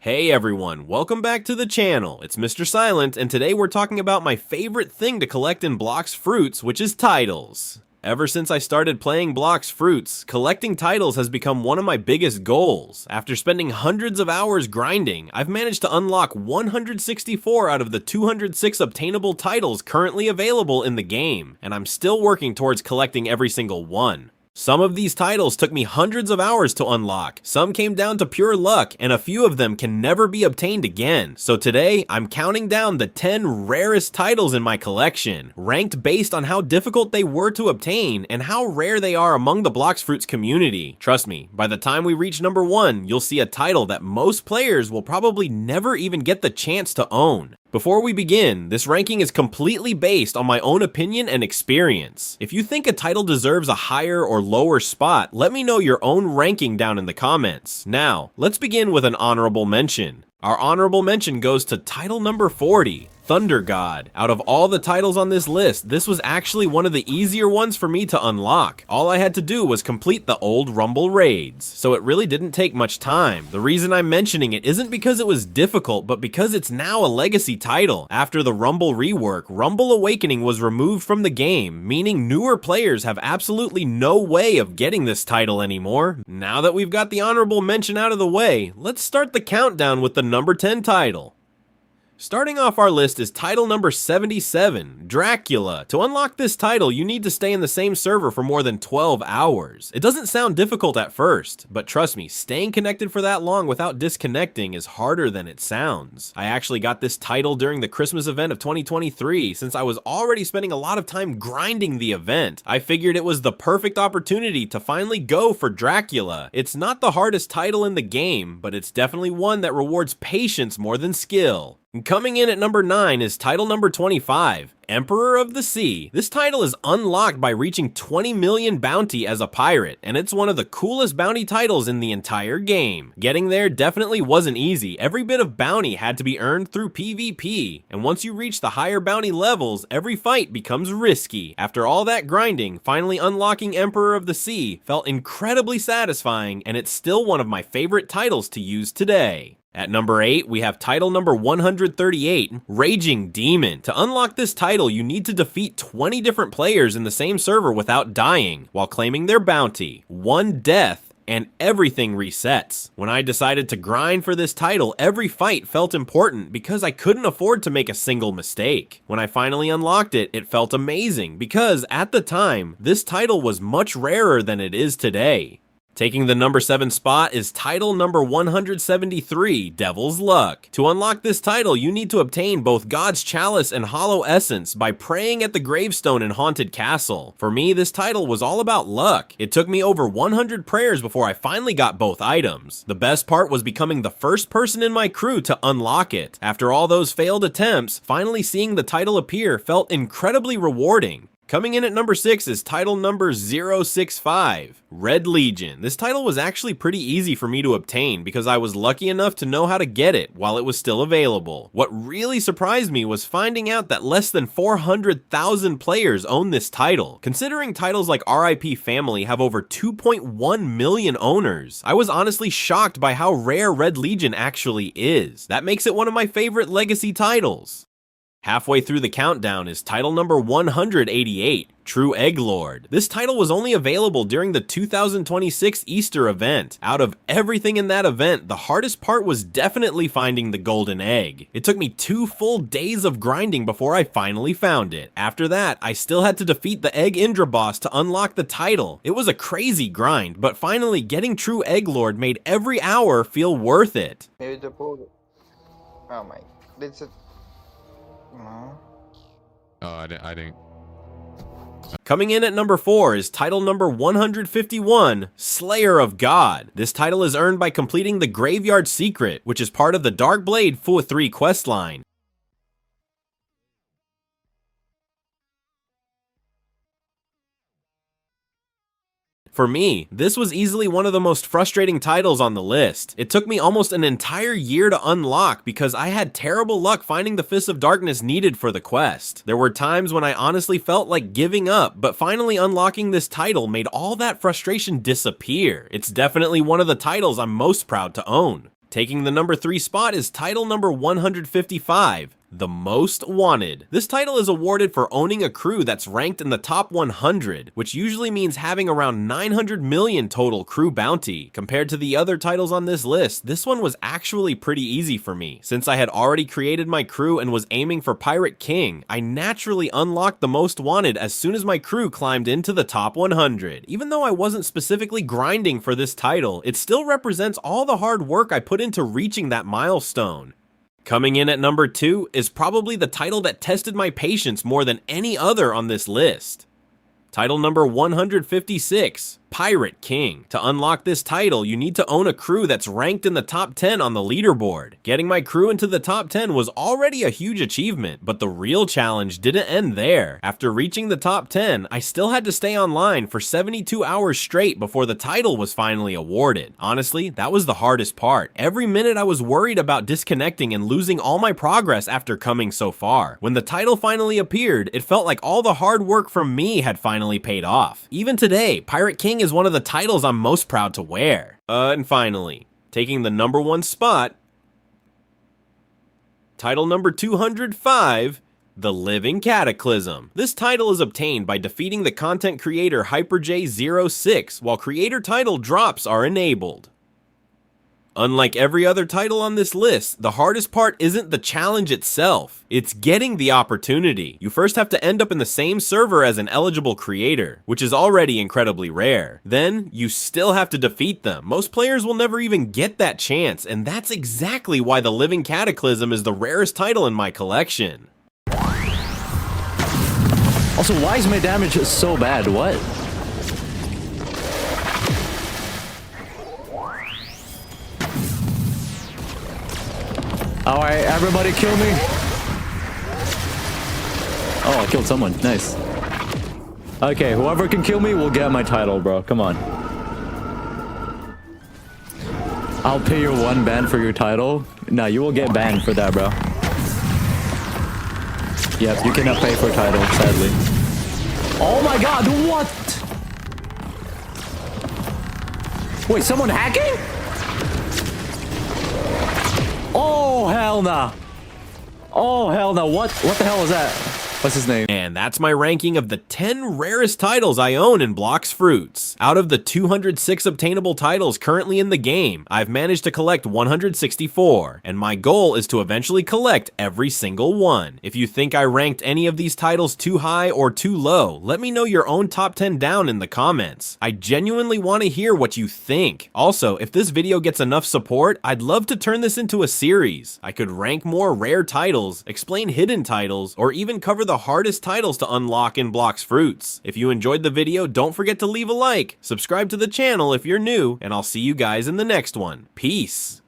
Hey everyone, welcome back to the channel. It's Mr. Silent, and today we're talking about my favorite thing to collect in Blox Fruits, which is titles. Ever since I started playing Blox Fruits, collecting titles has become one of my biggest goals. After spending hundreds of hours grinding, I've managed to unlock 164 out of the 206 obtainable titles currently available in the game, and I'm still working towards collecting every single one. Some of these titles took me hundreds of hours to unlock, some came down to pure luck, and a few of them can never be obtained again. So today, I'm counting down the 10 rarest titles in my collection, ranked based on how difficult they were to obtain and how rare they are among the Blox Fruits community. Trust me, by the time we reach number 1, you'll see a title that most players will probably never even get the chance to own. Before we begin, this ranking is completely based on my own opinion and experience. If you think a title deserves a higher or lower spot, let me know your own ranking down in the comments. Now, let's begin with an honorable mention. Our honorable mention goes to title number 40. Thunder God. Out of all the titles on this list, this was actually one of the easier ones for me to unlock. All I had to do was complete the old Rumble raids, so it really didn't take much time. The reason I'm mentioning it isn't because it was difficult, but because it's now a legacy title. After the Rumble rework, Rumble Awakening was removed from the game, meaning newer players have absolutely no way of getting this title anymore. Now that we've got the honorable mention out of the way, let's start the countdown with the number 10 title. Starting off our list is title number 77, Dracula. To unlock this title, you need to stay in the same server for more than 12 hours. It doesn't sound difficult at first, but trust me, staying connected for that long without disconnecting is harder than it sounds. I actually got this title during the Christmas event of 2023, since I was already spending a lot of time grinding the event. I figured it was the perfect opportunity to finally go for Dracula. It's not the hardest title in the game, but it's definitely one that rewards patience more than skill. And coming in at number 9 is title number 25, Emperor of the Sea. This title is unlocked by reaching 20 million bounty as a pirate, and it's one of the coolest bounty titles in the entire game. Getting there definitely wasn't easy. Every bit of bounty had to be earned through PvP, and once you reach the higher bounty levels, every fight becomes risky. After all that grinding, finally unlocking Emperor of the Sea felt incredibly satisfying, and it's still one of my favorite titles to use today. At number 8, we have title number 138, Raging Demon. To unlock this title, you need to defeat 20 different players in the same server without dying, while claiming their bounty. One death, and everything resets. When I decided to grind for this title, every fight felt important because I couldn't afford to make a single mistake. When I finally unlocked it, it felt amazing because, at the time, this title was much rarer than it is today. Taking the number 7 spot is title number 173, Devil's Luck. To unlock this title, you need to obtain both God's Chalice and Hollow Essence by praying at the gravestone in Haunted Castle. For me, this title was all about luck. It took me over 100 prayers before I finally got both items. The best part was becoming the first person in my crew to unlock it. After all those failed attempts, finally seeing the title appear felt incredibly rewarding. Coming in at number 6 is title number 065, Red Legion. This title was actually pretty easy for me to obtain because I was lucky enough to know how to get it while it was still available. What really surprised me was finding out that less than 400,000 players own this title. Considering titles like RIP Family have over 2.1 million owners, I was honestly shocked by how rare Red Legion actually is. That makes it one of my favorite legacy titles. Halfway through the countdown is title number 188, True Egglord. This title was only available during the 2026 Easter event. Out of everything in that event, the hardest part was definitely finding the golden egg. It took me 2 full days of grinding before I finally found it. After that, I still had to defeat the Egg Indra boss to unlock the title. It was a crazy grind, but finally getting True Egglord made every hour feel worth it. Oh my, this is... Oh, I didn't. Coming in at number 4 is title number 151, Slayer of God. This title is earned by completing the Graveyard Secret, which is part of the Dark Blade Fu 3 questline. For me, this was easily one of the most frustrating titles on the list. It took me almost an entire year to unlock because I had terrible luck finding the Fist of Darkness needed for the quest. There were times when I honestly felt like giving up, but finally unlocking this title made all that frustration disappear. It's definitely one of the titles I'm most proud to own. Taking the number 3 spot is title number 155. The Most Wanted. This title is awarded for owning a crew that's ranked in the top 100, which usually means having around 900 million total crew bounty. Compared to the other titles on this list, this one was actually pretty easy for me. Since I had already created my crew and was aiming for Pirate King, I naturally unlocked the Most Wanted as soon as my crew climbed into the top 100. Even though I wasn't specifically grinding for this title, it still represents all the hard work I put into reaching that milestone. Coming in at number 2 is probably the title that tested my patience more than any other on this list. Title number 156, Pirate King. To unlock this title, you need to own a crew that's ranked in the top 10 on the leaderboard. Getting my crew into the top 10 was already a huge achievement, but the real challenge didn't end there. After reaching the top 10, I still had to stay online for 72 hours straight before the title was finally awarded. Honestly, that was the hardest part. Every minute I was worried about disconnecting and losing all my progress after coming so far. When the title finally appeared, it felt like all the hard work from me had finally paid off. Even today, Pirate King is one of the titles I'm most proud to wear. And finally, taking the number 1 spot, title number 205, The Living Cataclysm. This title is obtained by defeating the content creator HyperJ06 while creator title drops are enabled. Unlike every other title on this list, the hardest part isn't the challenge itself, it's getting the opportunity. You first have to end up in the same server as an eligible creator, which is already incredibly rare. Then, you still have to defeat them. Most players will never even get that chance, and that's exactly why the Living Cataclysm is the rarest title in my collection. Also, why is my damage so bad? What? Alright, everybody kill me. Oh, I killed someone. Nice. Okay, whoever can kill me will get my title, bro. Come on. I'll pay you 1 ban for your title. No, you will get banned for that, bro. Yep, you cannot pay for a title, sadly. Oh my god, what? Wait, someone hacking? Oh, hell nah. Oh, hell no. What the hell is that? What's his name? And that's my ranking of the 10 rarest titles I own in Blox Fruits. Out of the 206 obtainable titles currently in the game, I've managed to collect 164, and my goal is to eventually collect every single one. If you think I ranked any of these titles too high or too low, let me know your own top 10 down in the comments. I genuinely want to hear what you think. Also, if this video gets enough support, I'd love to turn this into a series. I could rank more rare titles, explain hidden titles, or even cover the hardest titles to unlock in Blox Fruits. If you enjoyed the video, don't forget to leave a like, subscribe to the channel if you're new, and I'll see you guys in the next one. Peace!